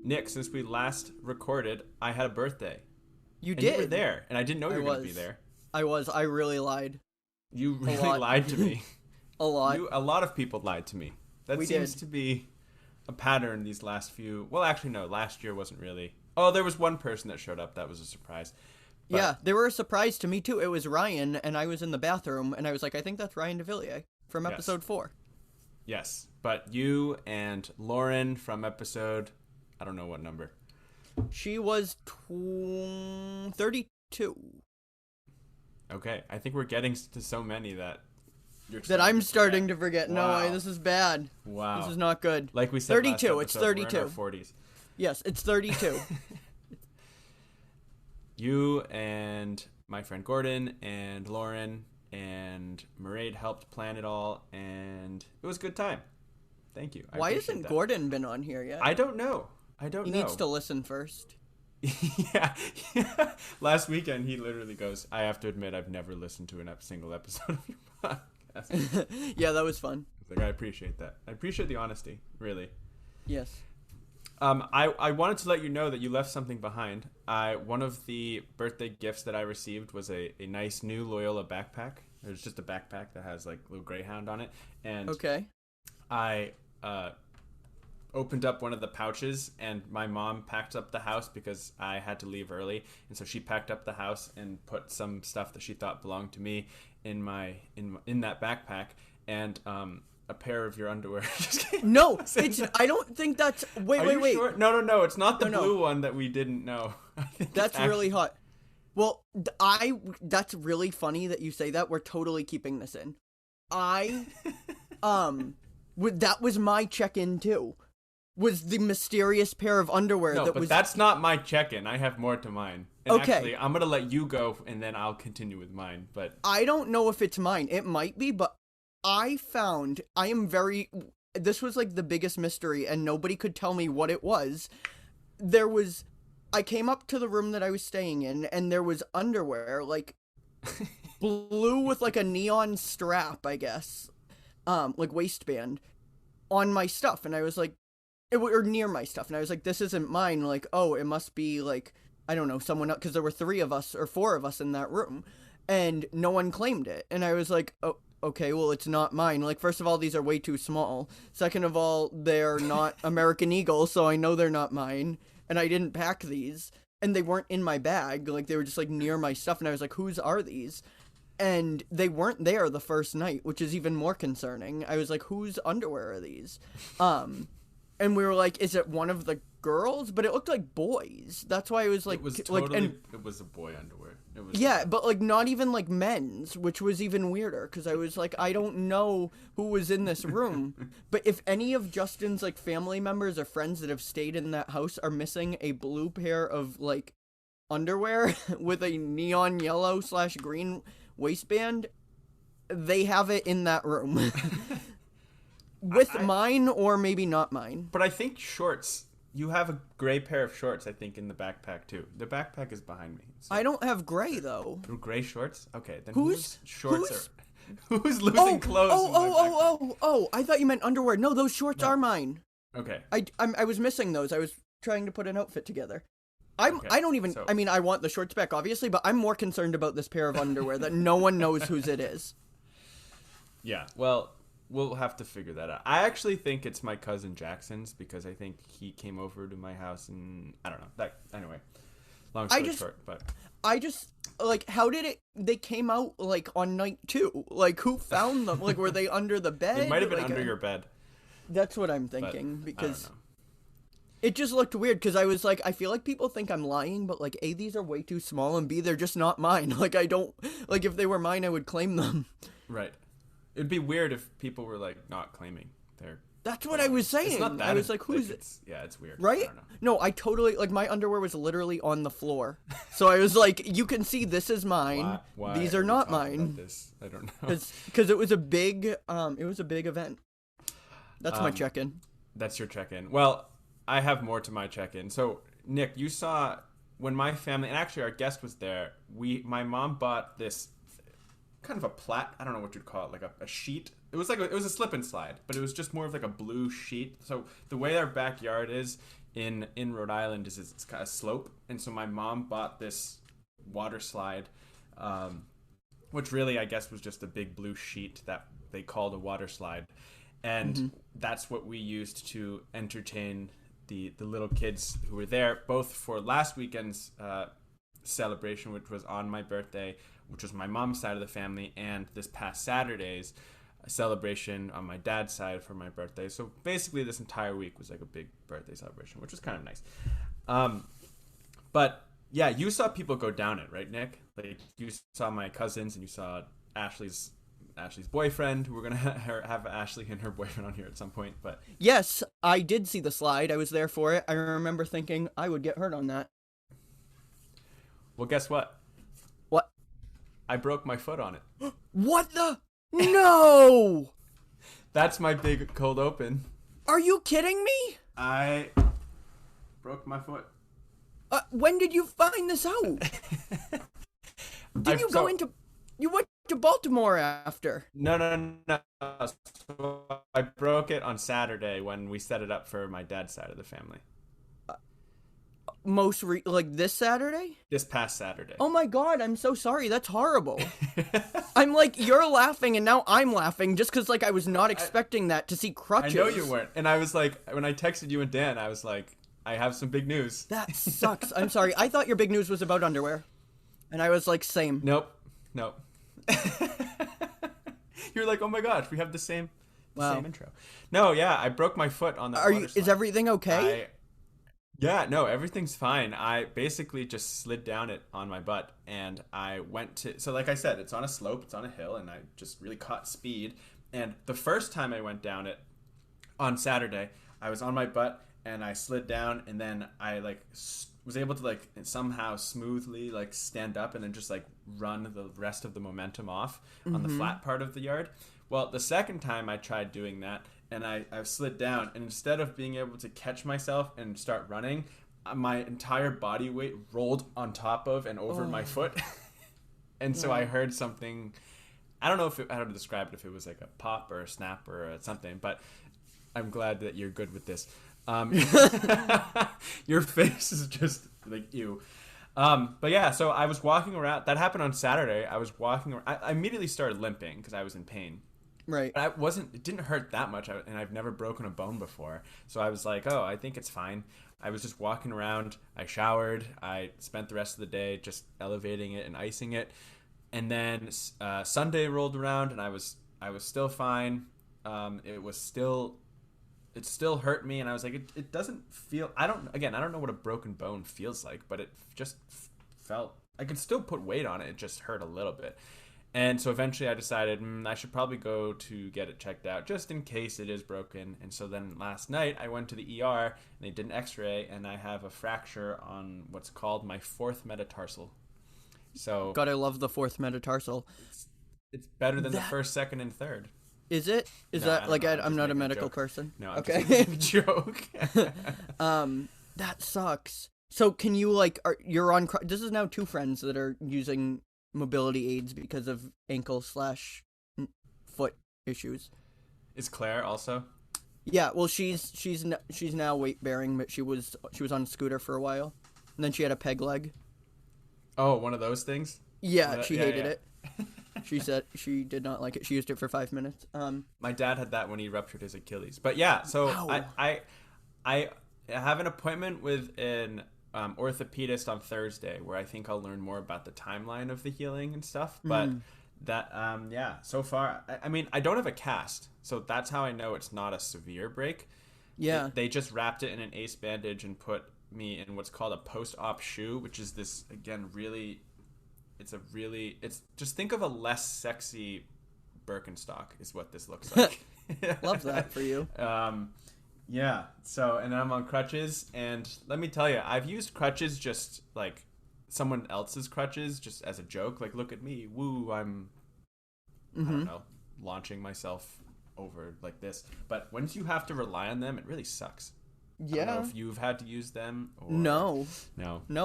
Nick, since we last recorded, I had a birthday. You And did. you were there, and I didn't know you were going to be there. I was. I really lied. You really lied to me. A lot. A lot of people lied to me. That seems to be a pattern these last few... Well, actually, no. Last year wasn't really... Oh, there was one person that showed up. That was a surprise. But... Yeah, they were a surprise to me, too. It was Ryan, and I was in the bathroom, and I was like, I think that's Ryan DeVilliers from episode 4. Yes, but you and Lauren from episode... I don't know what number. She was 32. Okay, I think we're getting to so many that... I'm starting to forget. Wow. No, this is bad. Wow. This is not good. Like we said 32, last it's 32. We're in our 40s. Yes, it's 32. You and my friend Gordon and Lauren and Mairead helped plan it all, and it was a good time. Thank you. Why hasn't Gordon been on here yet? I don't know. He needs to listen first. Yeah. Last weekend, he literally goes, I have to admit, I've never listened to a single episode of your podcast. Yeah, that was fun. Like, I appreciate that. I appreciate the honesty, really. Yes. I wanted to let you know that you left something behind. One of the birthday gifts that I received was a nice new Loyola backpack. It was just a backpack that has like a little Greyhound on it. And okay. I opened up one of the pouches, and my mom packed up the house because I had to leave early, and so she packed up the house and put some stuff that she thought belonged to me in that backpack, and a pair of your underwear. No, I don't think that's... Wait. Sure? No, it's not the blue one that we didn't know. That's really hot. Well, that's really funny that you say that. We're totally keeping this in. That was my check-in too. Was the mysterious pair of underwear that's not my check-in. I have more to mine. And okay. Actually, I'm going to let you go, and then I'll continue with mine. But I don't know if it's mine. It might be, but this was like the biggest mystery, and nobody could tell me what it was. I came up to the room that I was staying in, and there was underwear, like, blue with like a neon strap, I guess, like waistband, on my stuff, and I was like, or near my stuff, and I was like, this isn't mine. Like, oh, it must be like, I don't know, someone else, because there were 3 of us or 4 of us in that room, and no one claimed it, and I was like, oh, okay, well, it's not mine. Like, first of all, these are way too small. Second of all, they're not American Eagle, so I know they're not mine, and I didn't pack these, and they weren't in my bag. Like, they were just like near my stuff, and I was like, whose are these? And they weren't there the first night, which is even more concerning. I was like, whose underwear are these? And we were like, is it one of the girls? But it looked like boys. That's why it was like... it was a boy underwear. But like not even like men's, which was even weirder. Because I was like, I don't know who was in this room. But if any of Justin's like family members or friends that have stayed in that house are missing a blue pair of like underwear with a neon yellow / green waistband, they have it in that room. With mine or maybe not mine. But I think shorts. You have a gray pair of shorts, I think, in the backpack, too. The backpack is behind me. So. I don't have gray, though. Gray shorts? Okay, then who's losing clothes? Oh, I thought you meant underwear. No, those shorts are mine. Okay. I was missing those. I was trying to put an outfit together. I want the shorts back, obviously, but I'm more concerned about this pair of underwear that no one knows whose it is. Yeah, well... We'll have to figure that out. I actually think it's my cousin Jackson's because I think he came over to my house and I don't know. Anyway, long story short, but I just like how did they came out like on night 2? Like who found them? Like were they under the bed? They might have been under your bed. That's what I'm thinking because it just looked weird because I was like, I feel like people think I'm lying, but like A, these are way too small, and B, they're just not mine. Like I don't like if they were mine, I would claim them. Right. It'd be weird if people were like not claiming their. That's what I was saying. It's not that. I was like, "Who's it?" Yeah, it's weird. Right? I don't know. No, I totally like my underwear was literally on the floor, so I was like, "You can see this is mine. Why These are not mine." This? I don't know. Because it was a big event. That's my check-in. That's your check-in. Well, I have more to my check-in. So, Nick, you saw when my family, and actually our guest was there. My mom bought this. Kind of a I don't know what you'd call it, like a sheet. It was a slip and slide, but it was just more of like a blue sheet. So the way our backyard is, in Rhode Island is it's got a slope, and so my mom bought this water slide, which really I guess was just a big blue sheet that they called a water slide, and that's what we used to entertain the little kids who were there, both for last weekend's celebration, which was on my birthday, which was my mom's side of the family, and this past Saturday's celebration on my dad's side for my birthday. So basically this entire week was like a big birthday celebration, which was kind of nice. But yeah, you saw people go down it, right, Nick? Like you saw my cousins and you saw Ashley's boyfriend. We're gonna have Ashley and her boyfriend on here at some point. But yes, I did see the slide. I was there for it. I remember thinking I would get hurt on that. Well, guess what? What? I broke my foot on it. What the? No! That's my big cold open. Are you kidding me? I broke my foot. When did you find this out? You went to Baltimore after? No. So I broke it on Saturday when we set it up for my dad's side of the family. This Saturday? This past Saturday. Oh my god, I'm so sorry. That's horrible. I'm like, you're laughing and now I'm laughing just because like I was not expecting that to see crutches. I know you weren't. And I was like, when I texted you and Dan, I was like, I have some big news. That sucks. I'm sorry. I thought your big news was about underwear. And I was like, same. Nope. You're like, oh my gosh, we have the same intro. No, yeah, I broke my foot on the Is everything okay? Yeah, no, everything's fine. I basically just slid down it on my butt, and I went to... So like I said, it's on a slope, it's on a hill, and I just really caught speed. And the first time I went down it on Saturday, I was on my butt, and I slid down, and then I like was able to like somehow smoothly like stand up and then just like run the rest of the momentum off on the flat part of the yard. Well, the second time I tried doing that, and I slid down, and instead of being able to catch myself and start running, my entire body weight rolled on top of and over my foot. And so I heard something, I don't know how to describe it, if it was like a pop or a snap or something, but I'm glad that you're good with this. Your face is just like, ew. But yeah, so I was walking around. That happened on Saturday. I was walking around. I immediately started limping because I was in pain. Right. But it didn't hurt that much, and I've never broken a bone before. So I was like, oh, I think it's fine. I was just walking around. I showered. I spent the rest of the day just elevating it and icing it. And then Sunday rolled around, and I was still fine. It still hurt me, and I was like, it doesn't feel... I don't know what a broken bone feels like, but it just felt... I could still put weight on it. It just hurt a little bit. And so eventually I decided I should probably go to get it checked out just in case it is broken. And so then last night I went to the ER and they did an x-ray, and I have a fracture on what's called my fourth metatarsal. So God, I love the fourth metatarsal. It's better than the first, second, and third. Is it? I'm not a medical person. No, I'm okay. just making a joke. That sucks. So can you you're on... This is now two friends that are using mobility aids because of ankle/foot issues. Is Claire also? Yeah, well, she's now weight bearing, but she was on a scooter for a while, and then she had a peg leg. Oh, one of those things. Yeah, she hated it. She said she did not like it. She used it for 5 minutes. My dad had that when he ruptured his Achilles. But yeah, so I have an appointment with an orthopedist on Thursday where I think I'll learn more about the timeline of the healing and stuff. But that so far I mean, I don't have a cast, so that's how I know it's not a severe break. Yeah, they just wrapped it in an ace bandage and put me in what's called a post-op shoe, which is this, again, it's just think of a less sexy Birkenstock is what this looks like. Love that for you. Yeah. So, and then I'm on crutches, and let me tell you, I've used crutches just like someone else's crutches just as a joke. Like, look at me. Woo, I don't know, launching myself over like this. But once you have to rely on them, it really sucks. Yeah. I don't know if you've had to use them or... No,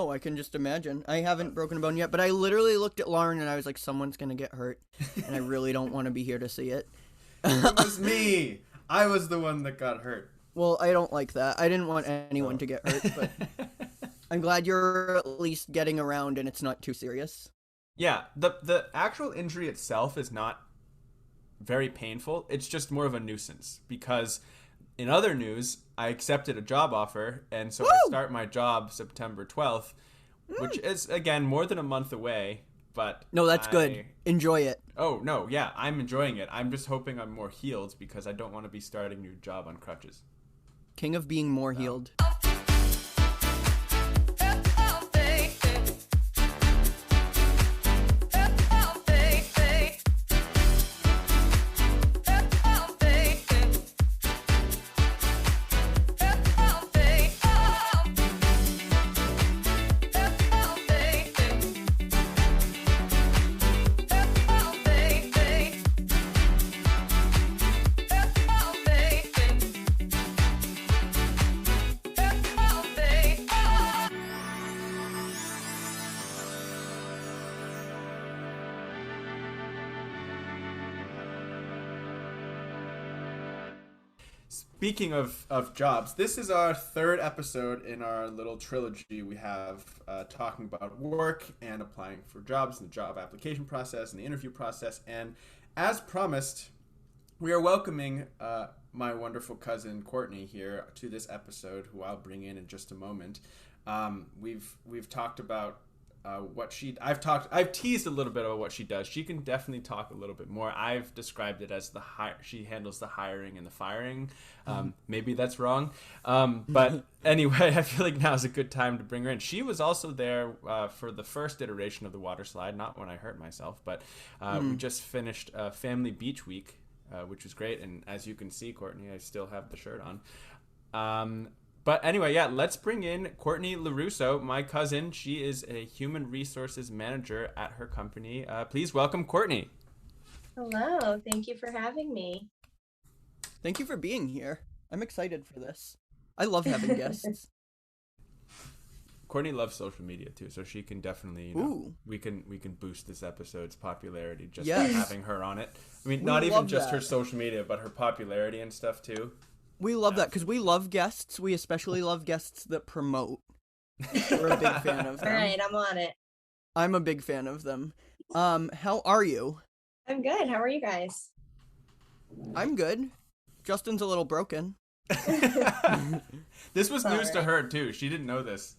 I can just imagine. I haven't broken a bone yet, but I literally looked at Lauren and I was like, someone's going to get hurt, and I really don't want to be here to see it. It was me. I was the one that got hurt. Well, I don't like that. I didn't want anyone to get hurt, but I'm glad you're at least getting around and it's not too serious. Yeah, the actual injury itself is not very painful. It's just more of a nuisance because in other news, I accepted a job offer, and so Woo! I start my job September 12th, which is again more than a month away, but No, that's good. Enjoy it. Oh, no, yeah, I'm enjoying it. I'm just hoping I'm more healed because I don't want to be starting a new job on crutches. King of being more healed. Speaking of jobs, this is our third episode in our little trilogy we have talking about work and applying for jobs and the job application process and the interview process. And as promised, we are welcoming my wonderful cousin Courtney here to this episode, who I'll bring in just a moment. We've talked about I've teased a little bit about what she does. She can definitely talk a little bit more. I've described it as she handles the hiring and the firing. Maybe that's wrong. But anyway, I feel like now is a good time to bring her in. She was also there for the first iteration of the water slide, not when I hurt myself, but we just finished Family Beach Week, which was great. And as you can see, Courtney, I still have the shirt on. But anyway, yeah, let's bring in Courtney La Russo, my cousin. She is a human resources manager at her company. Please welcome Courtney. Hello. Thank you for having me. Thank you for being here. I'm excited for this. I love having guests. Courtney loves social media too, so she can definitely, we can boost this episode's popularity just by having her on it. I mean, not even just her social media, but her popularity and stuff too. We love that because we love guests. We especially love guests that promote. We're a big fan of them. All right, I'm on it. I'm a big fan of them. How are you? I'm good. How are you guys? I'm good. Justin's a little broken. This was news to her too. She didn't know this.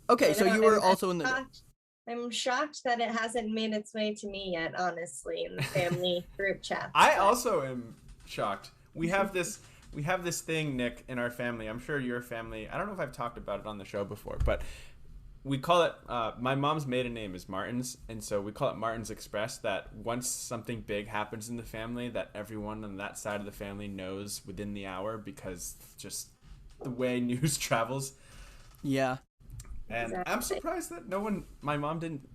Okay, so you were also in the... I'm shocked that it hasn't made its way to me yet, honestly, in the family group chat. I also am shocked. We have this thing, Nick, in our family. I'm sure your family, I don't know if I've talked about it on the show before, but we call it, my mom's maiden name is Martins, and so we call it Martins Express, that once something big happens in the family, that everyone on that side of the family knows within the hour, because just the way news travels. Yeah. And exactly. I'm surprised that my mom didn't.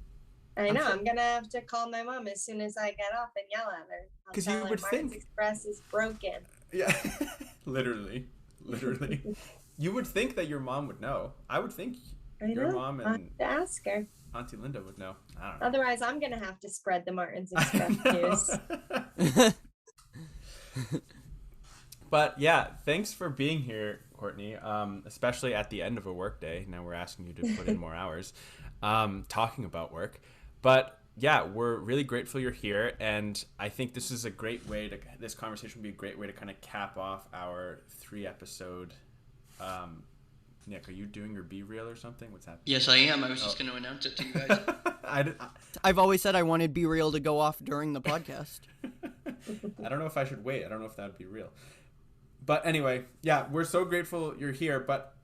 I know, I'm going to have to call my mom as soon as I get off and yell at her. Because you would think Express is broken. Yeah, literally. You would think that your mom would know. I would think your mom and I'll have to ask her. Auntie Linda would know. I don't know. Otherwise, I'm going to have to spread the Martins Express news. But yeah, thanks for being here, Courtney, especially at the end of a work day. Now we're asking you to put in more hours talking about work. But yeah, we're really grateful you're here, and I think this is a great way to. This conversation would be a great way to kind of cap off our 3-episode. Nick, are you doing your B reel or something? What's happening? Yes, I am. I was just going to announce it to you guys. I've always said I wanted B reel to go off during the podcast. I don't know if I should wait. I don't know if that would be real. But anyway, yeah, we're so grateful you're here. But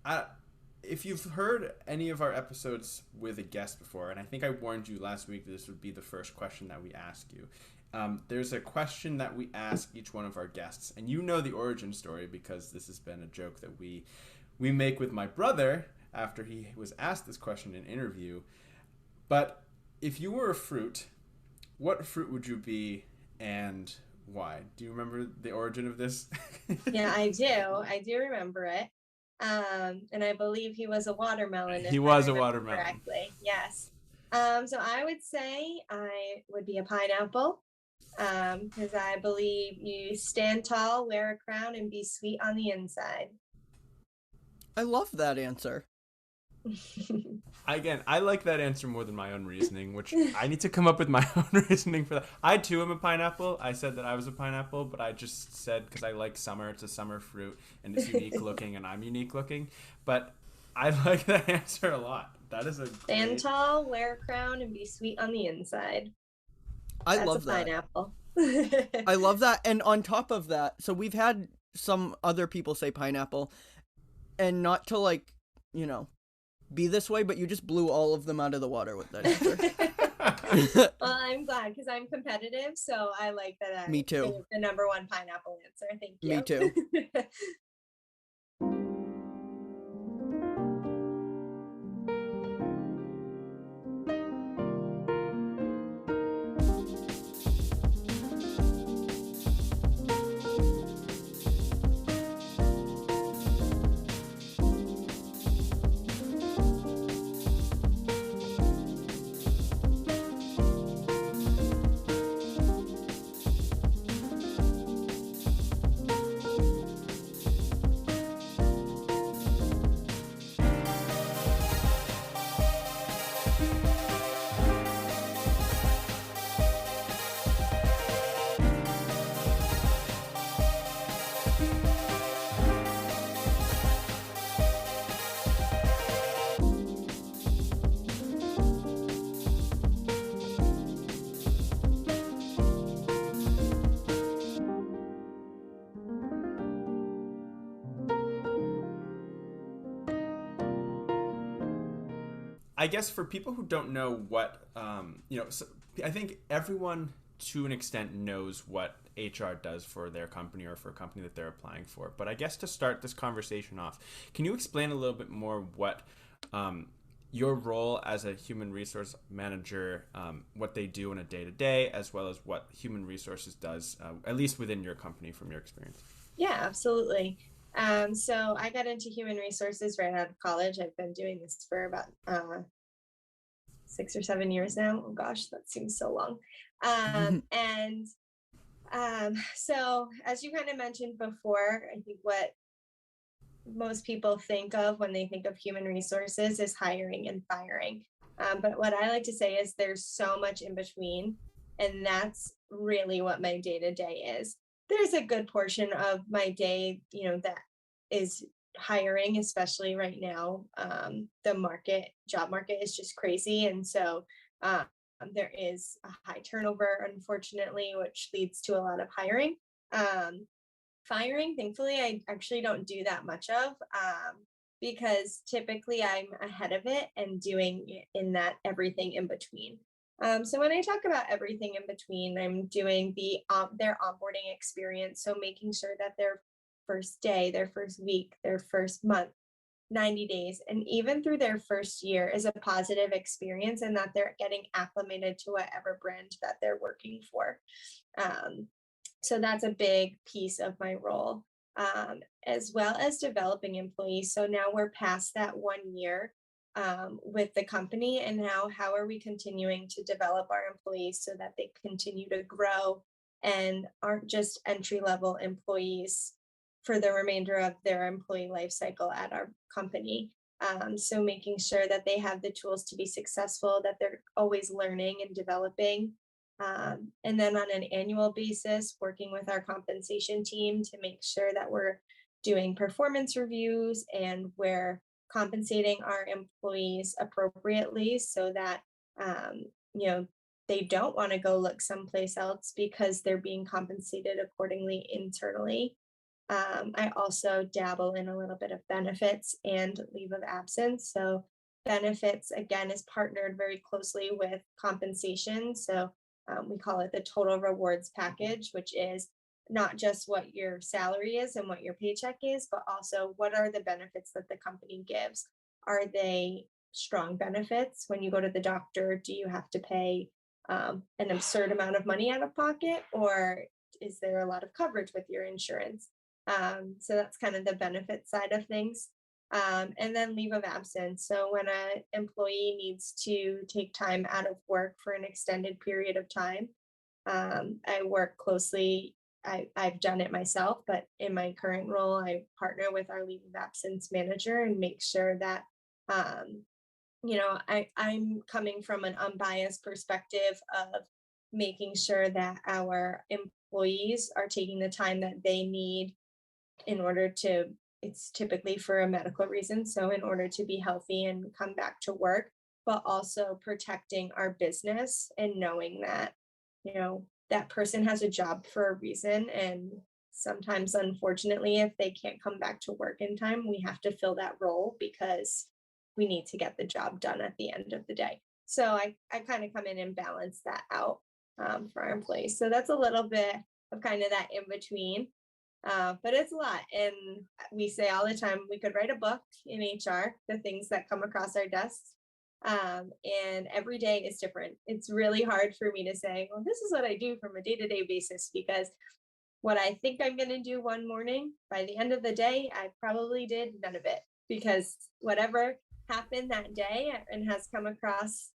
if you've heard any of our episodes with a guest before, and I think I warned you last week that this would be the first question that we ask you. There's a question that we ask each one of our guests, and you know the origin story because this has been a joke that we make with my brother after he was asked this question in an interview. But if you were a fruit, what fruit would you be and why? Do you remember the origin of this? Yeah, I do remember it. And I believe he was a watermelon. He was a watermelon. Correctly, yes. So I would say I would be a pineapple. Because I believe you stand tall, wear a crown, and be sweet on the inside. I love that answer. Again, I like that answer more than my own reasoning, which I need to come up with my own reasoning for that. I too am a pineapple. I said that I was a pineapple, but I just said because I like summer. It's a summer fruit, and it's unique looking, and I'm unique looking. But I like that answer a lot. That is a Stand great... tall, wear a crown, and be sweet on the inside. I love that. Pineapple. I love that. And on top of that, so we've had some other people say pineapple, and not to like, be this way, but you just blew all of them out of the water with that answer. Well, I'm glad because I'm competitive, so I like that. Me too. The number one pineapple answer. Thank you. Me too. I guess for people who don't know what, so I think everyone to an extent knows what HR does for their company or for a company that they're applying for. But I guess to start this conversation off, can you explain a little bit more what your role as a human resource manager, what they do on a day-to-day, as well as what human resources does, at least within your company from your experience? Yeah, absolutely. So I got into human resources right out of college. I've been doing this for about 6 or 7 years now. Oh gosh, that seems so long. So as you kind of mentioned before, I think what most people think of when they think of human resources is hiring and firing. But what I like to say is there's so much in between, and that's really what my day-to-day is. There's a good portion of my day, that is hiring, especially right now. The job market is just crazy. And so there is a high turnover, unfortunately, which leads to a lot of hiring. Firing, thankfully, I actually don't do that much of because typically I'm ahead of it and doing in that everything in between. So when I talk about everything in between, I'm doing their onboarding experience. So making sure that their first day, their first week, their first month, 90 days, and even through their first year is a positive experience and that they're getting acclimated to whatever brand that they're working for. So that's a big piece of my role, as well as developing employees. So now we're past that 1 year with the company, and now how are we continuing to develop our employees so that they continue to grow and aren't just entry-level employees for the remainder of their employee life cycle at our company. So making sure that they have the tools to be successful, that they're always learning and developing. And then on an annual basis, working with our compensation team to make sure that we're doing performance reviews and we're compensating our employees appropriately so that, they don't want to go look someplace else because they're being compensated accordingly internally. I also dabble in a little bit of benefits and leave of absence. So benefits, again, is partnered very closely with compensation. So we call it the total rewards package, which is not just what your salary is and what your paycheck is, but also what are the benefits that the company gives. Are they strong benefits? When you go to the doctor, do you have to pay an absurd amount of money out of pocket, or is there a lot of coverage with your insurance? So that's kind of the benefit side of things. And then leave of absence. So when an employee needs to take time out of work for an extended period of time, I work closely. I've done it myself, but in my current role, I partner with our leave of absence manager and make sure that, I'm coming from an unbiased perspective of making sure that our employees are taking the time that they need in order to, it's typically for a medical reason. So in order to be healthy and come back to work, but also protecting our business and knowing that, that person has a job for a reason. And sometimes, unfortunately, if they can't come back to work in time, we have to fill that role because we need to get the job done at the end of the day. So I kind of come in and balance that out for our employees. So that's a little bit of kind of that in between. But it's a lot. And we say all the time, we could write a book in HR, the things that come across our desks. And every day is different. It's really hard for me to say, well, this is what I do from a day-to-day basis, because what I think I'm going to do one morning, by the end of the day, I probably did none of it, because whatever happened that day and has come across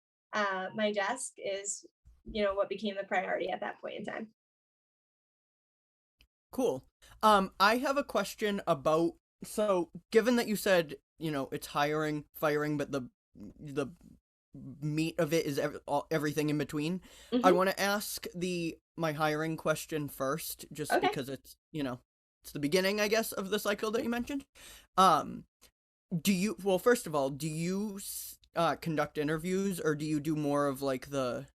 my desk is, what became the priority at that point in time. Cool. I have a question about, so given that you said, it's hiring, firing, but the meat of it is everything in between. Mm-hmm. I want to ask my hiring question first, just because it's, it's the beginning, I guess, of the cycle that you mentioned. First of all, do you conduct interviews, or do you do more of like the,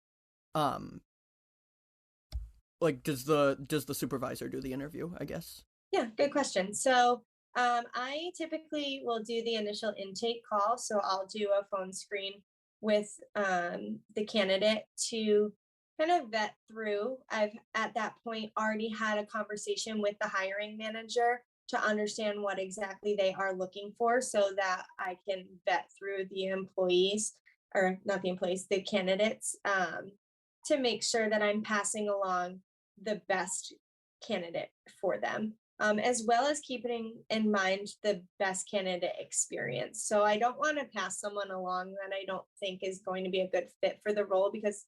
does the supervisor do the interview, I guess? Yeah, good question. So I typically will do the initial intake call. So I'll do a phone screen with the candidate to kind of vet through. I've at that point already had a conversation with the hiring manager to understand what exactly they are looking for, so that I can vet through the employees, or not the employees, the candidates, to make sure that I'm passing along the best candidate for them. As well as keeping in mind the best candidate experience. So I don't want to pass someone along that I don't think is going to be a good fit for the role, because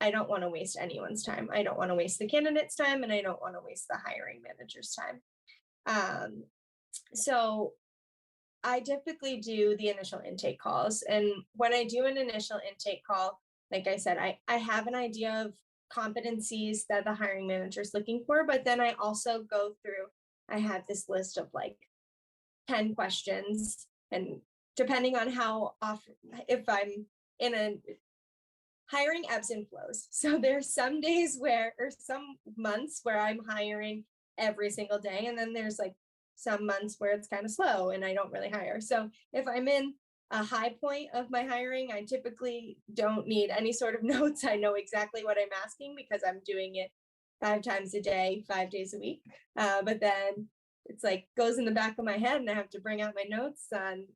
I don't want to waste anyone's time. I don't want to waste the candidate's time, and I don't want to waste the hiring manager's time. So I typically do the initial intake calls. And when I do an initial intake call, like I said, I have an idea of competencies that the hiring manager is looking for, but then I also go through, I have this list of like 10 questions, and depending on how often, if I'm in a hiring ebbs and flows. So there's some days where, or some months where I'm hiring every single day. And then there's like some months where it's kind of slow and I don't really hire. So if I'm in a high point of my hiring, I typically don't need any sort of notes. I know exactly what I'm asking because I'm doing it 5 times a day, 5 days a week. But then it's like goes in the back of my head, and I have to bring out my notes on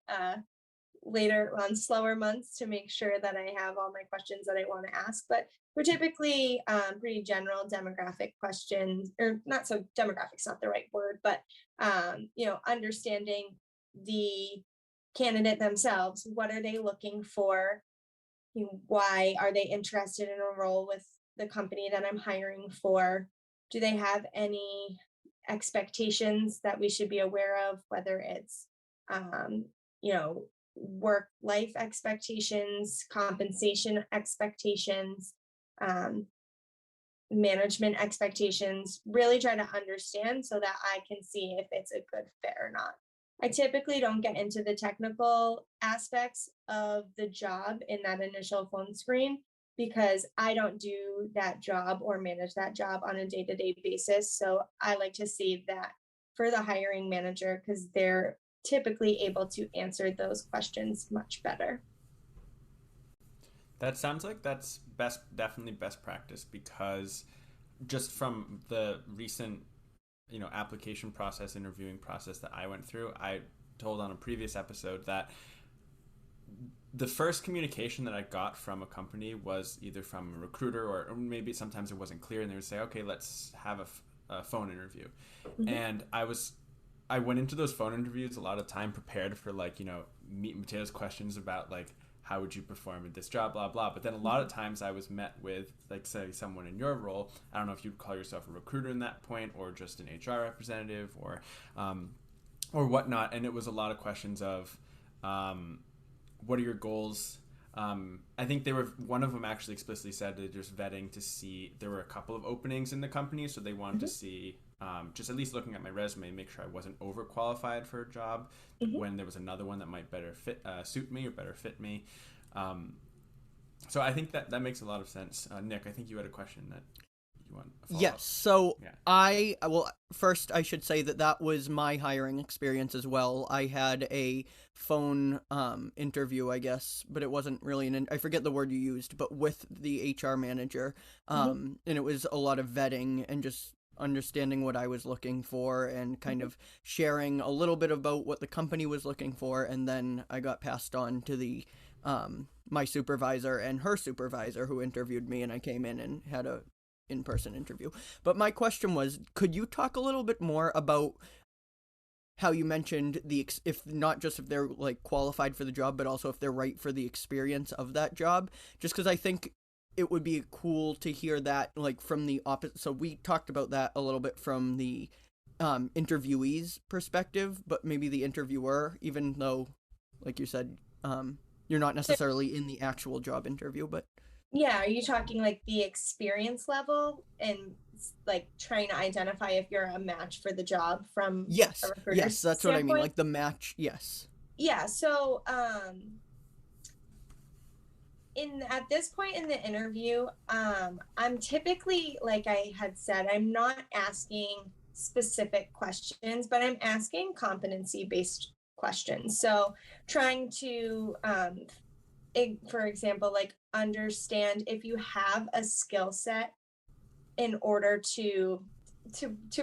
later on slower months to make sure that I have all my questions that I want to ask. But we're typically pretty general demographic questions, or not so demographics, not the right word, but understanding the candidate themselves. What are they looking for? Why are they interested in a role with the company that I'm hiring for? Do they have any expectations that we should be aware of, whether it's work life expectations, compensation expectations, management expectations? Really try to understand so that I can see if it's a good fit or not. I typically don't get into the technical aspects of the job in that initial phone screen, because I don't do that job or manage that job on a day-to-day basis. So I like to save that for the hiring manager, because they're typically able to answer those questions much better. That sounds like that's definitely best practice, because just from the recent application process, interviewing process that I went through, I told on a previous episode that the first communication that I got from a company was either from a recruiter, or maybe sometimes it wasn't clear, and they would say, okay, let's have a phone interview. Mm-hmm. And I went into those phone interviews a lot of time prepared for meat and potatoes questions about like how would you perform in this job, blah blah. But then a lot of times I was met with, like, say someone in your role, I don't know if you'd call yourself a recruiter in that point or just an HR representative or whatnot, and it was a lot of questions of what are your goals. I think one of them actually explicitly said they're just vetting to see, there were a couple of openings in the company, so they wanted to see, just at least looking at my resume, make sure I wasn't overqualified for a job when there was another one that might better suit me or better fit me. So I think that makes a lot of sense. Nick, I think you had a question that you want to follow Yes. up. So yeah. First I should say that was my hiring experience as well. I had a phone interview, I guess, but it wasn't really I forget the word you used, but with the HR manager. And it was a lot of vetting and just understanding what I was looking for and kind of sharing a little bit about what the company was looking for, and then I got passed on to the my supervisor and her supervisor who interviewed me, and I came in and had a in-person interview. But my question was, could you talk a little bit more about how you mentioned if not just if they're like qualified for the job, but also if they're right for the experience of that job? Just because I think it would be cool to hear that, like, from the opposite. So we talked about that a little bit from the interviewee's perspective, but maybe the interviewer, even though, like you said, you're not necessarily in the actual job interview, but yeah, are you talking like the experience level and like trying to identify if you're a match for the job from a recruiter's that's standpoint? what I mean, like the match. Yes. Yeah, so at this point in the interview, I'm typically, like I had said, I'm not asking specific questions, but I'm asking competency-based questions. So trying to, for example, like understand if you have a skill set in order to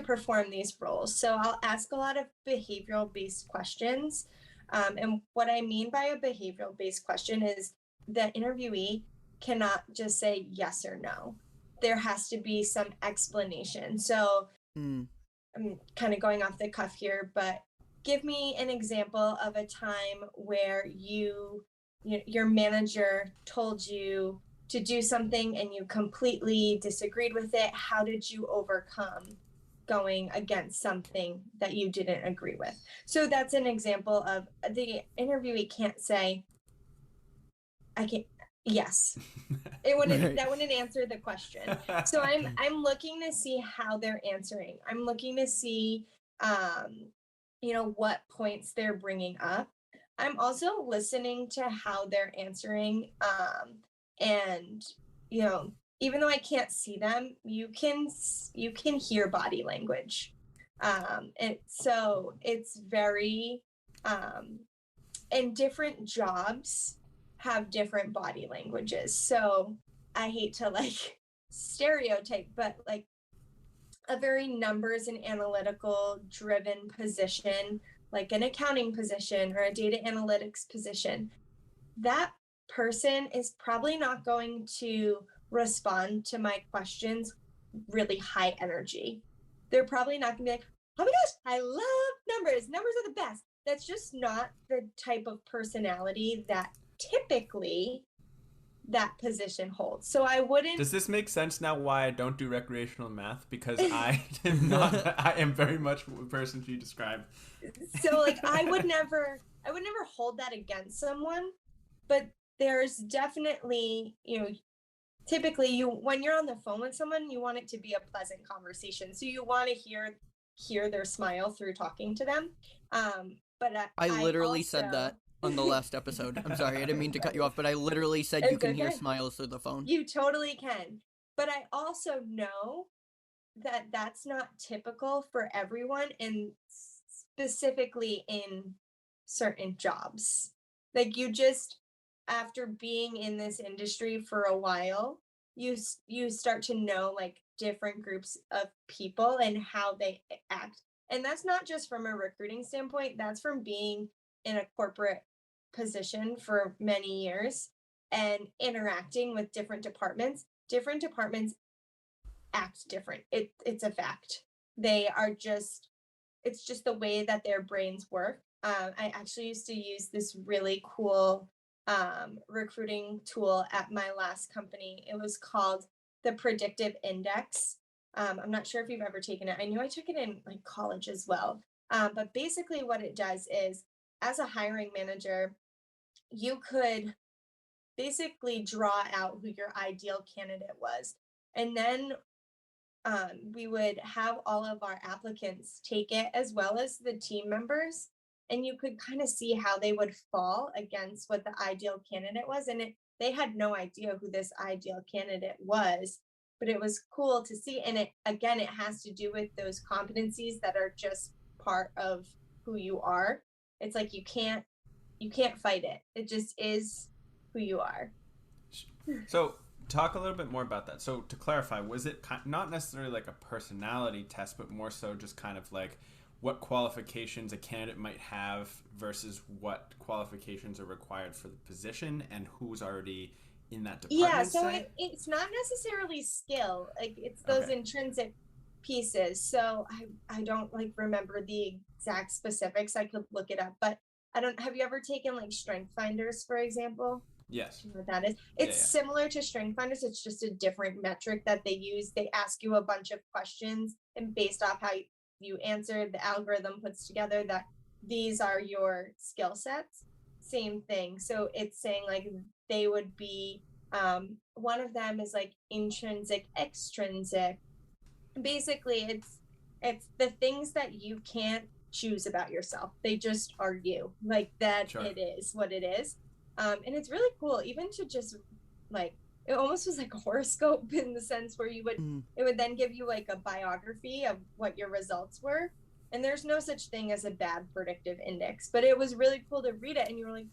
perform these roles. So I'll ask a lot of behavioral-based questions. And what I mean by a behavioral-based question is the interviewee cannot just say yes or no. There has to be some explanation. So I'm kind of going off the cuff here, but give me an example of a time where your manager told you to do something and you completely disagreed with it. How did you overcome going against something that you didn't agree with? So that's an example of the interviewee can't say, I can't, yes. It wouldn't, right. That wouldn't answer the question. So I'm looking to see how they're answering. I'm looking to see, what points they're bringing up. I'm also listening to how they're answering. And, even though I can't see them, you can hear body language. And so it's very, and different jobs have different body languages. So I hate to stereotype, but like a very numbers and analytical driven position, like an accounting position or a data analytics position, that person is probably not going to respond to my questions really high energy. They're probably not gonna be like, oh my gosh, I love numbers. Numbers are the best. That's just not the type of personality that typically that position holds. So I wouldn't. Does this make sense now why I don't do recreational math? Because I am very much the person you described. So I would never hold that against someone, but there's definitely, typically when you're on the phone with someone, you want it to be a pleasant conversation. So you want to hear their smile through talking to them. But I literally said that on the last episode. I'm sorry, I didn't mean to cut you off, but I literally said you can hear smiles through the phone. You totally can. But I also know that that's not typical for everyone, and specifically in certain jobs. Like you just, after being in this industry for a while, you start to know like different groups of people and how they act. And that's not just from a recruiting standpoint, that's from being in a corporate position for many years and interacting with different departments. Different departments act different. It's a fact. It's just the way that their brains work. I actually used to use this really cool recruiting tool at my last company. It was called the Predictive Index. I'm not sure if you've ever taken it. I knew I took it in like college as well. But basically what it does is, as a hiring manager, you could basically draw out who your ideal candidate was. And then we would have all of our applicants take it, as well as the team members, and you could kind of see how they would fall against what the ideal candidate was. And they had no idea who this ideal candidate was, but it was cool to see. And it, again, it has to do with those competencies that are just part of who you are. It's like you can't fight it. It just is who you are. So talk a little bit more about that. So to clarify, was it not necessarily like a personality test, but more so just kind of like what qualifications a candidate might have versus what qualifications are required for the position and who's already in that department? Yeah, so it's not necessarily skill. Like, it's those intrinsic pieces. So I don't like remember the exact specifics. I could look it up, but I don't. Have you ever taken like strength finders, for example? Yes. Do you know what that is? It's similar to strength finders. It's just a different metric that they use. They ask you a bunch of questions, and based off how you answer, the algorithm puts together that these are your skill sets. Same thing. So it's saying like they would be, one of them is like intrinsic, extrinsic. Basically, it's the things that you can't choose about yourself. They just are you. Like that. Sure. It is what it is. And it's really cool, even to just like, it almost was like a horoscope in the sense where you would, it would then give you like a biography of what your results were. And there's no such thing as a bad predictive index, but it was really cool to read it. And you were like,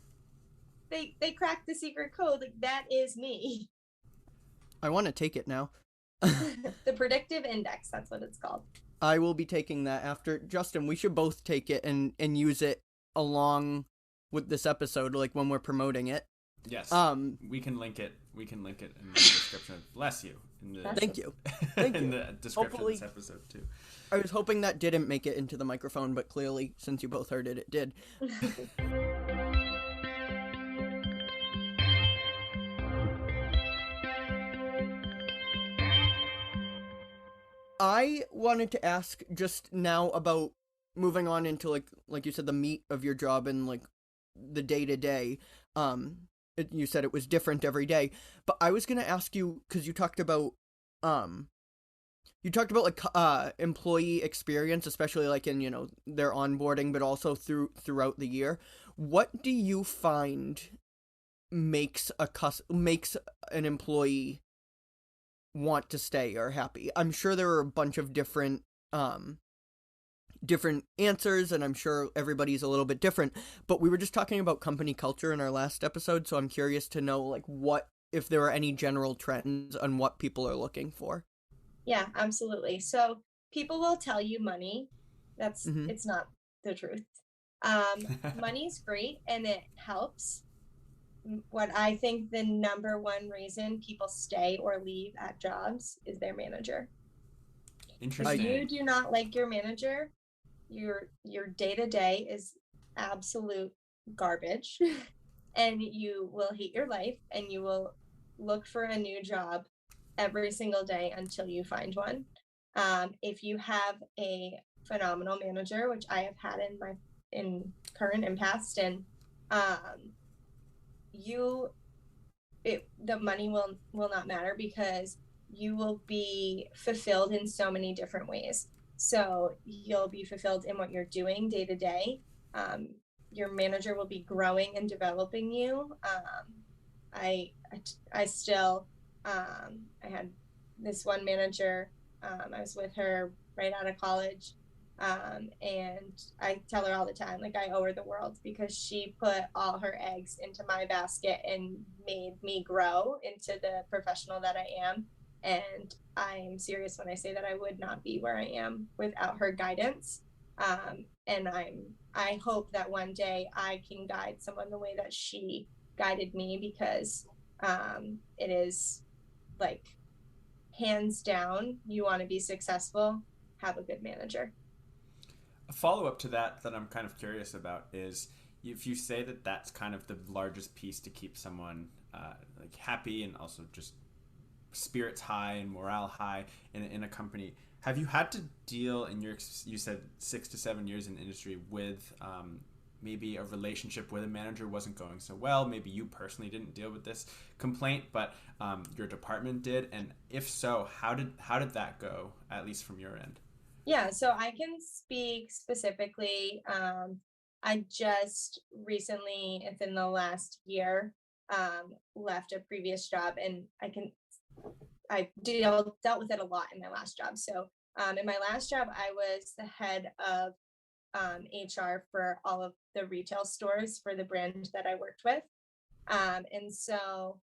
they cracked the secret code. Like, that is me. I want to take it now. The predictive index, that's what it's called. I will be taking that after. Justin, we should both take it and use it along with this episode, like when we're promoting it. Yes. We can link it. We can link it in the description. Bless you. Thank you. In the description of this episode too. I was hoping that didn't make it into the microphone, but clearly, since you both heard it, it did. I wanted to ask just now about moving on into like you said, the meat of your job and like the day-to-day. You said it was different every day, but I was going to ask you, because you talked about like employee experience, especially like in, their onboarding, but also throughout the year. What do you find makes an employee want to stay or happy? I'm sure there are a bunch of different answers, and I'm sure everybody's a little bit different, but we were just talking about company culture in our last episode, so I'm curious to know like what, if there are any general trends on what people are looking for. Yeah, absolutely. So people will tell you money. That's It's not the truth. Money's great and it helps. What I think the number one reason people stay or leave at jobs is their manager. Interesting. If you do not like your manager, your day-to-day is absolute garbage and you will hate your life and you will look for a new job every single day until you find one. If you have a phenomenal manager, which I have had in current and past, and the money will not matter, because you will be fulfilled in so many different ways. So you'll be fulfilled in what you're doing day to day. Your manager will be growing and developing you. I still, I had this one manager, I was with her right out of college. And I tell her all the time, like, I owe her the world, because she put all her eggs into my basket and made me grow into the professional that I am. And I'm serious when I say that I would not be where I am without her guidance. And I hope that one day I can guide someone the way that she guided me, because it is like, hands down, you want to be successful, have a good manager. A follow-up to that I'm kind of curious about is, if you say that that's kind of the largest piece to keep someone like happy and also just spirits high and morale high in a company, have you had to deal in you said 6 to 7 years in the industry with maybe a relationship with a manager wasn't going so well? Maybe you personally didn't deal with this complaint, but your department did, and if so, how did that go, at least from your end? Yeah, so I can speak specifically. I just recently, within the last year, left a previous job, and I dealt with it a lot in my last job. So in my last job, I was the head of HR for all of the retail stores for the brand that I worked with. And so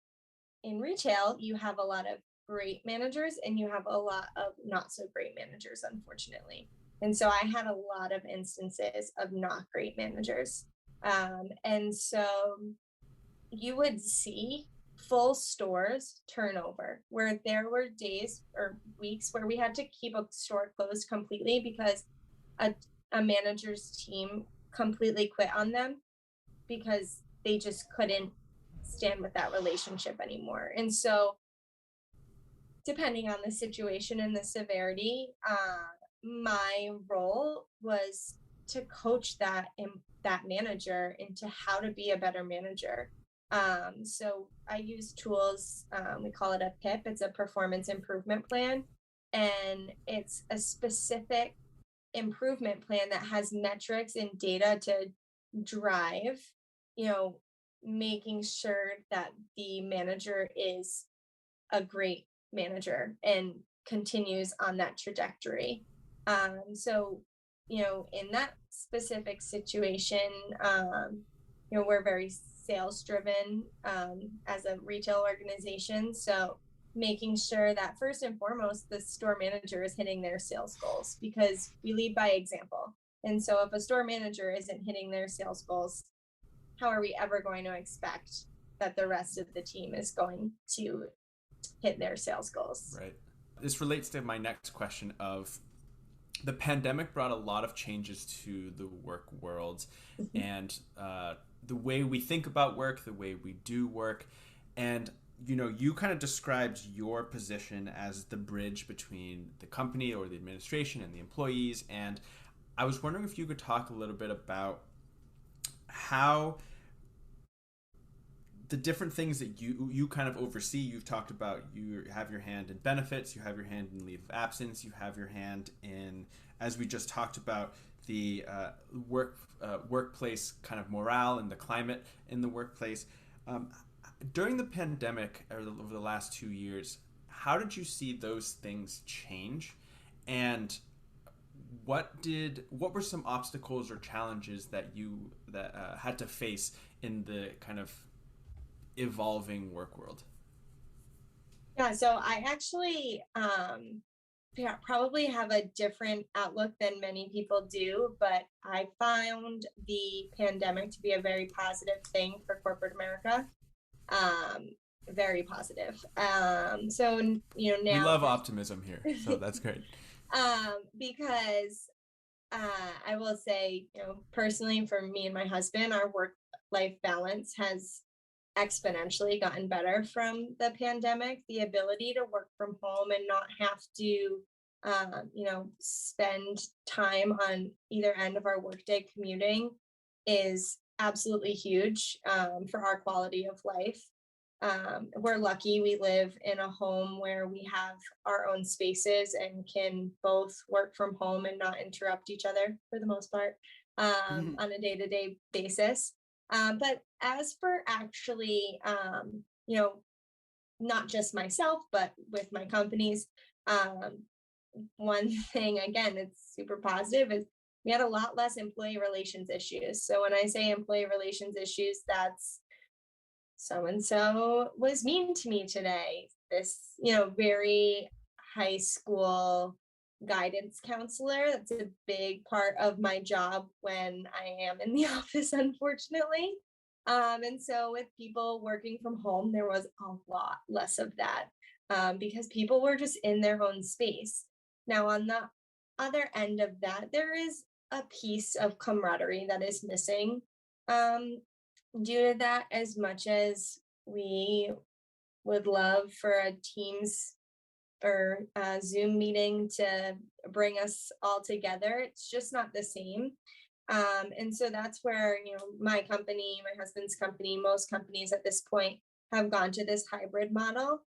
in retail, you have a lot of great managers and you have a lot of not so great managers, unfortunately. And so I had a lot of instances of not great managers. And so you would see full stores turnover, where there were days or weeks where we had to keep a store closed completely because a manager's team completely quit on them because they just couldn't stand with that relationship anymore. And so depending on the situation and the severity, my role was to coach that manager into how to be a better manager. So I use tools, we call it a PIP, it's a performance improvement plan. And it's a specific improvement plan that has metrics and data to drive, making sure that the manager is a great manager and continues on that trajectory. So, in that specific situation, we're very sales driven as a retail organization. So making sure that first and foremost, the store manager is hitting their sales goals, because we lead by example. And so if a store manager isn't hitting their sales goals, how are we ever going to expect that the rest of the team is going to hit their sales goals? Right. This relates to my next question of the pandemic brought a lot of changes to the work world and the way we think about work, the way we do work. And, you kind of described your position as the bridge between the company or the administration and the employees. And I was wondering if you could talk a little bit about how the different things that you kind of oversee. You've talked about you have your hand in benefits, you have your hand in leave of absence, you have your hand in, as we just talked about, the workplace kind of morale and the climate in the workplace. During the pandemic, or over the last 2 years, how did you see those things change? And what were some obstacles or challenges that you had to face in the kind of evolving work world? Yeah, so I actually probably have a different outlook than many people do, but I found the pandemic to be a very positive thing for corporate America. Very positive. So, now we love optimism here, so that's great. Because I will say, personally, for me and my husband, our work-life balance has exponentially gotten better from the pandemic. The ability to work from home and not have to, spend time on either end of our workday commuting is absolutely huge for our quality of life. We're lucky we live in a home where we have our own spaces and can both work from home and not interrupt each other for the most part on a day-to-day basis. But as for actually, not just myself, but with my companies, one thing, again, it's super positive, is we had a lot less employee relations issues. So when I say employee relations issues, that's so-and-so was mean to me today. This, very high school guidance counselor. That's a big part of my job when I am in the office, unfortunately. And so with people working from home, there was a lot less of that because people were just in their own space. Now, on the other end of that, there is a piece of camaraderie that is missing. Due to that, as much as we would love for a Teams or a Zoom meeting to bring us all together, it's just not the same. And so that's where, my company, my husband's company, most companies at this point have gone to this hybrid model,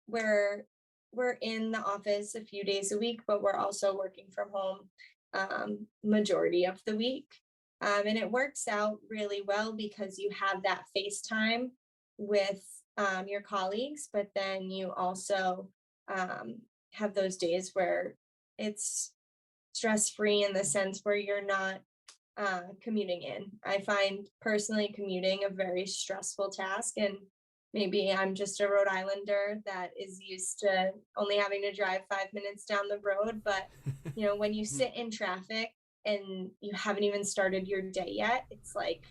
where we're in the office a few days a week, but we're also working from home majority of the week. And it works out really well because you have that FaceTime with your colleagues, but then you also have those days where it's stress-free in the sense where you're not commuting in. I find personally commuting a very stressful task, and maybe I'm just a Rhode Islander that is used to only having to drive 5 minutes down the road. But, when you sit in traffic and you haven't even started your day yet, it's like,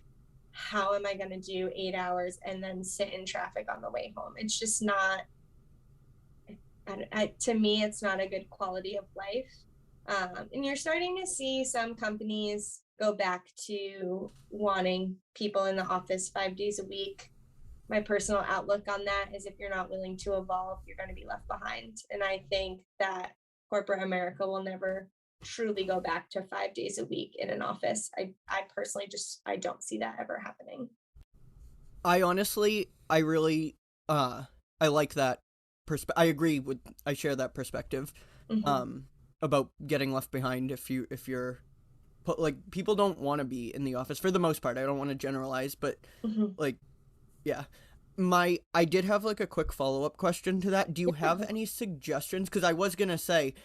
how am I going to do 8 hours and then sit in traffic on the way home? It's just not, to me, it's not a good quality of life. And you're starting to see some companies go back to wanting people in the office 5 days a week. My personal outlook on that is if you're not willing to evolve, you're going to be left behind. And I think that corporate America will never truly go back to 5 days a week in an office. I personally I don't see that ever happening. I really, I like that I share that perspective, about getting left behind if you're, like, people don't want to be in the office for the most part. I don't want to generalize, but like, yeah. I did have like a quick follow-up question to that. Do you have any suggestions? Because I was gonna say,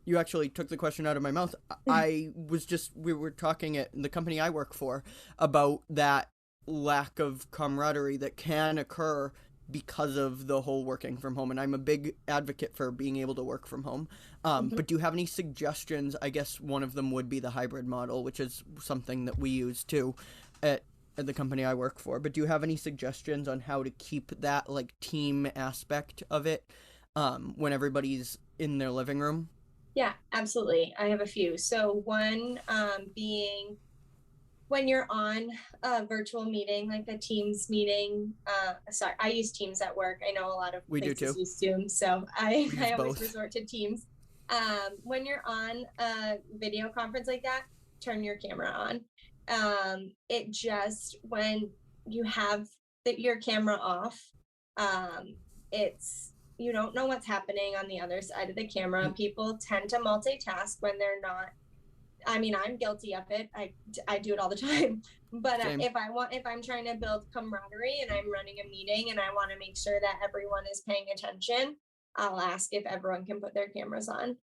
you actually took the question out of my mouth. We were talking at the company I work for about that lack of camaraderie that can occur because of the whole working from home. And I'm a big advocate for being able to work from home. But do you have any suggestions? I guess one of them would be the hybrid model, which is something that we use too at the company I work for. But do you have any suggestions on how to keep that like team aspect of it when everybody's in their living room? Yeah, absolutely. I have a few. So one being when you're on a virtual meeting, like a Teams meeting, sorry, I use Teams at work. I know a lot of places use Zoom, so I always resort to Teams. When you're on a video conference like that, turn your camera on. It just, when you have your camera off, you don't know what's happening on the other side of the camera. People tend to multitask when they're not. I mean, I'm guilty of it. I do it all the time. But if I'm trying to build camaraderie and I'm running a meeting and I want to make sure that everyone is paying attention, I'll ask if everyone can put their cameras on.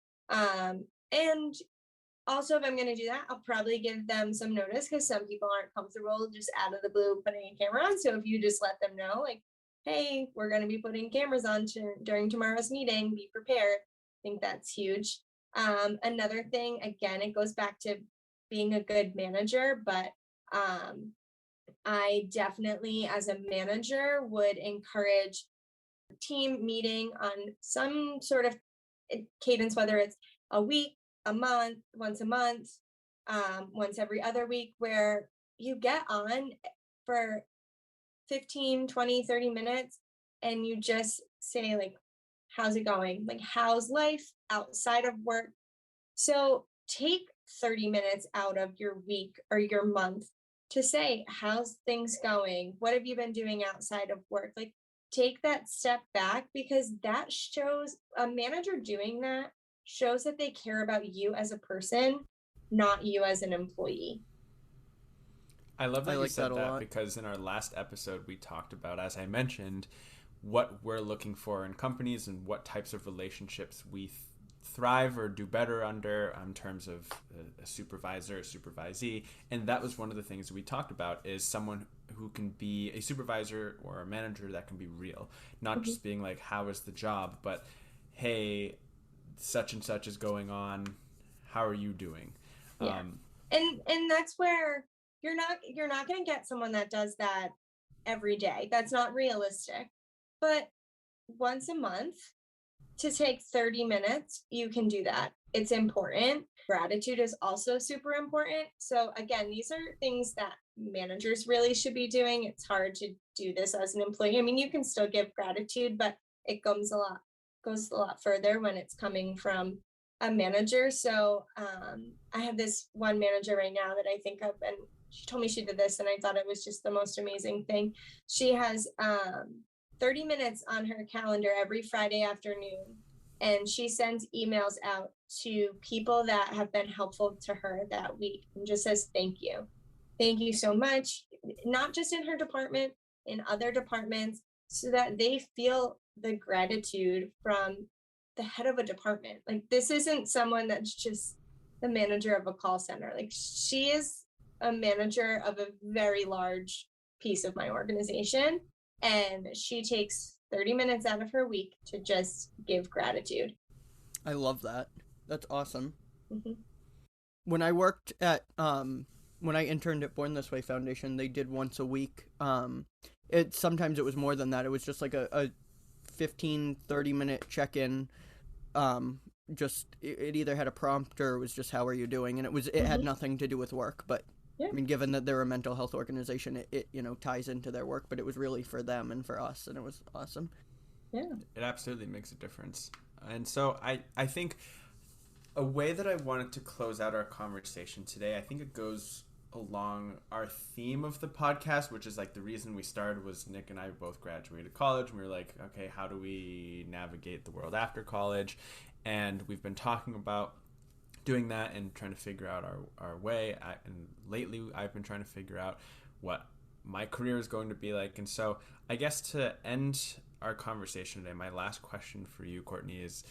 And also, if I'm going to do that, I'll probably give them some notice because some people aren't comfortable just out of the blue putting a camera on. So if you just let them know, like, hey, we're going to be putting cameras on during tomorrow's meeting, be prepared. I think that's huge. Another thing, again, it goes back to being a good manager, but I definitely, as a manager, would encourage team meeting on some sort of cadence, whether it's a week, a month, once a month, once every other week, where you get on for 15, 20, 30 minutes and you just say, like, how's it going? Like, how's life outside of work? So take 30 minutes out of your week or your month to say, how's things going? What have you been doing outside of work? Like, take that step back, because that shows, a manager doing that shows that they care about you as a person, not you as an employee. I love that you said that, because in our last episode we talked about, as I mentioned, what we're looking for in companies and what types of relationships we thrive or do better under in terms of a supervisor, a supervisee. And that was one of the things we talked about, is someone who can be a supervisor or a manager that can be real, not just being like, how is the job, but hey, such and such is going on, how are you doing? Yeah. And that's where you're not going to get someone that does that every day. That's not realistic. But once a month, to take 30 minutes, you can do that. It's important. Gratitude is also super important. So again, these are things that managers really should be doing. It's hard to do this as an employee. I mean, you can still give gratitude, but it goes a lot further when it's coming from a manager. So I have this one manager right now that I think of, and she told me she did this, and I thought it was just the most amazing thing. She has 30 minutes on her calendar every Friday afternoon, and she sends emails out to people that have been helpful to her that week and just says thank you so much, not just in her department, in other departments, so that they feel the gratitude from the head of a department. Like, this isn't someone that's just the manager of a call center. Like, she is a manager of a very large piece of my organization, and she takes 30 minutes out of her week to just give gratitude. I love that. That's awesome. Mm-hmm. When I worked at when I interned at Born This Way Foundation, they did once a week. Sometimes it was more than that. It was just like a 15-30 minute check-in. It either had a prompt or it was just how are you doing, and it had nothing to do with work. But yeah. I mean, given that they're a mental health organization, it ties into their work, but it was really for them and for us, and it was awesome. Yeah, it absolutely makes a difference. And so I think a way that I wanted to close out our conversation today, I think it goes along our theme of the podcast, which is like the reason we started was Nick and I both graduated college, and we were like, okay, how do we navigate the world after college? And we've been talking about doing that and trying to figure out our way. And lately I've been trying to figure out what my career is going to be like. And so I guess to end our conversation today, my last question for you, Courtney, is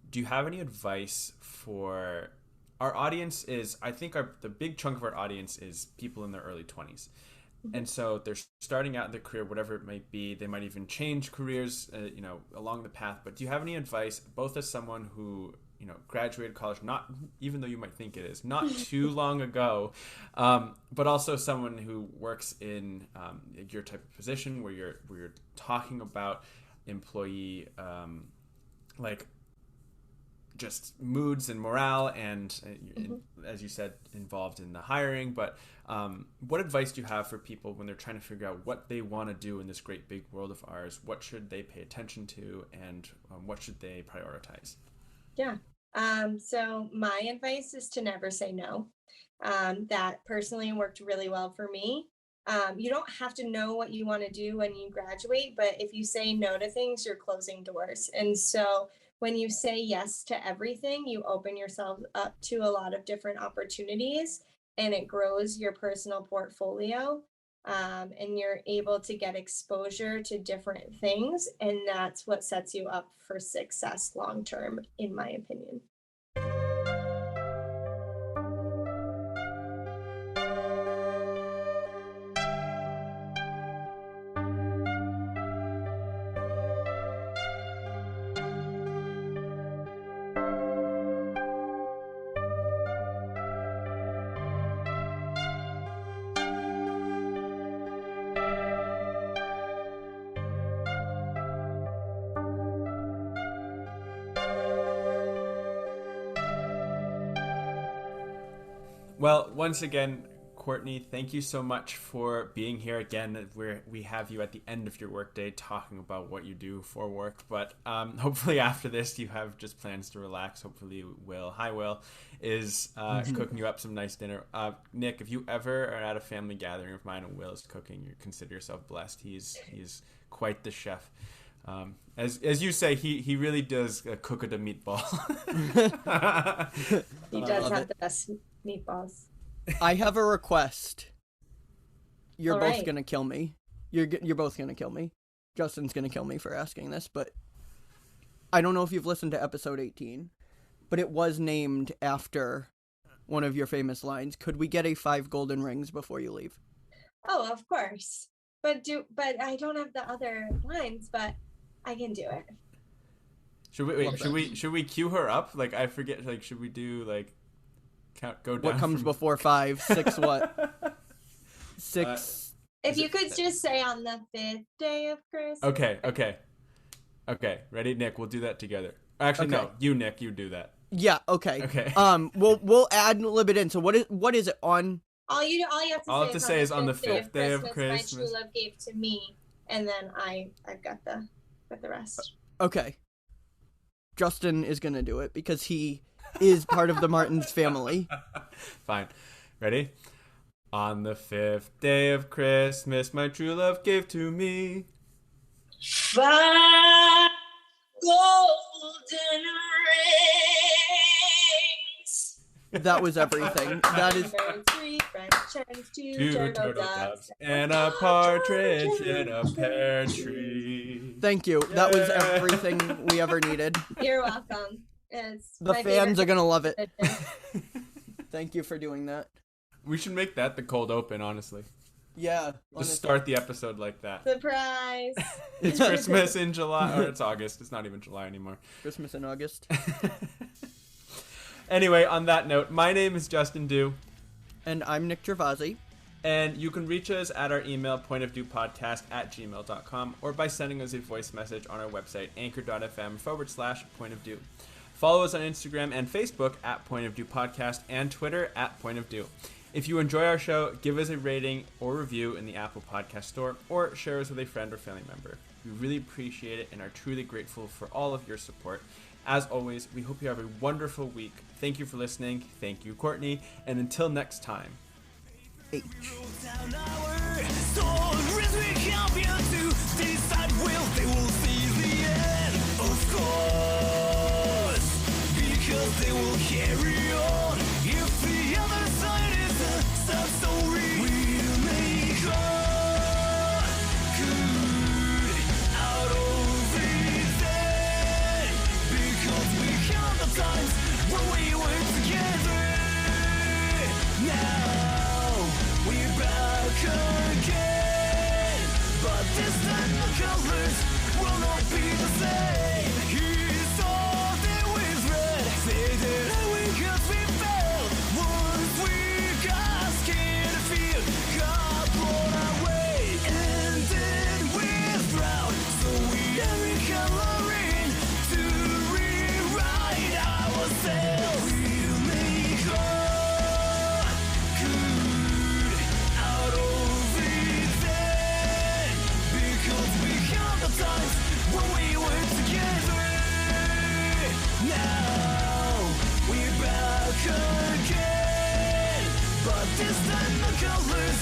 do you have any advice for our audience? Is I think the big chunk of our audience is people in their early 20s. And so they're starting out in their career, whatever it might be. They might even change careers, along the path. But do you have any advice, both as someone who, graduated college, not even though you might think it is, not too long ago, but also someone who works in your type of position where you're talking about employee just moods and morale and as you said, involved in the hiring. But what advice do you have for people when they're trying to figure out what they want to do in this great big world of ours? What should they pay attention to, and what should they prioritize? Yeah. So my advice is to never say no. That personally worked really well for me. You don't have to know what you want to do when you graduate, but if you say no to things, you're closing doors. And so when you say yes to everything, you open yourself up to a lot of different opportunities, and it grows your personal portfolio. And you're able to get exposure to different things. And that's what sets you up for success long term, in my opinion. Well, once again, Courtney, thank you so much for being here again. We have you at the end of your workday talking about what you do for work, but hopefully after this you have just plans to relax. Hopefully Will is cooking you up some nice dinner. Nick, if you ever are at a family gathering of mine and Will is cooking, you consider yourself blessed. He's quite the chef. As you say, he really does cook a meatball. He does have the best meatballs. I have a request. You're All both right. gonna kill me. You're both gonna kill me. Justin's gonna kill me for asking this, but I don't know if you've listened to episode 18, but it was named after one of your famous lines. Could we get a 5 golden rings before you leave? Oh, of course. But I don't have the other lines, but I can do it. Should we cue her up? Like, I forget. Like, should we do like go down? What comes before 5? 6 what? 6. If you could just say on the 5th day of Christmas. Okay. Ready, Nick? We'll do that together. Actually, Okay. no. You, Nick, you do that. Yeah, okay. Okay. We'll ad-lib it in. So what is it on? All you have to say is on the fifth day of My Christmas. true love gave to me, and then I've got the rest. Okay. Justin is gonna do it because he is part of the Martins family. Fine. Ready? On the 5th day of Christmas, my true love gave to me 5 golden rings. That was everything. That is 3 French hens, 2 2 turtle doves, and a partridge in a pear tree. Thank you. That was everything we ever needed. You're welcome. It's The my fans are favorite gonna love it. tradition. Thank you for doing that. We should make that the cold open, honestly. Yeah. Just honestly. start the episode like that. Surprise. It's Christmas in July, or it's August. It's not even July anymore. Christmas in August. Anyway, on that note, my name is Justin Dew. And I'm Nick Gervasi. And you can reach us at our email, pointofdewpodcast@gmail.com, or by sending us a voice message on our website, anchor.fm/pointofdew. Follow us on Instagram and Facebook at Point of Dew Podcast and Twitter at Point of Dew. If you enjoy our show, give us a rating or review in the Apple Podcast Store, or share us with a friend or family member. We really appreciate it and are truly grateful for all of your support. As always, we hope you have a wonderful week. Thank you for listening. Thank you, Courtney. And until next time. H. They will carry on if the other side is a sad story. We'll make all good out of it, because we count the times when we were together. Now we're back again, but this time the colors will not be the same. He's all there with red, faded away 'cause we fell. Once we got scared to feel, got blown away, ended with drought. So we are recoloring to rewrite ourselves. We'll make all good out of it then, because we count the times when we were together. Now we're back again, but this time the colors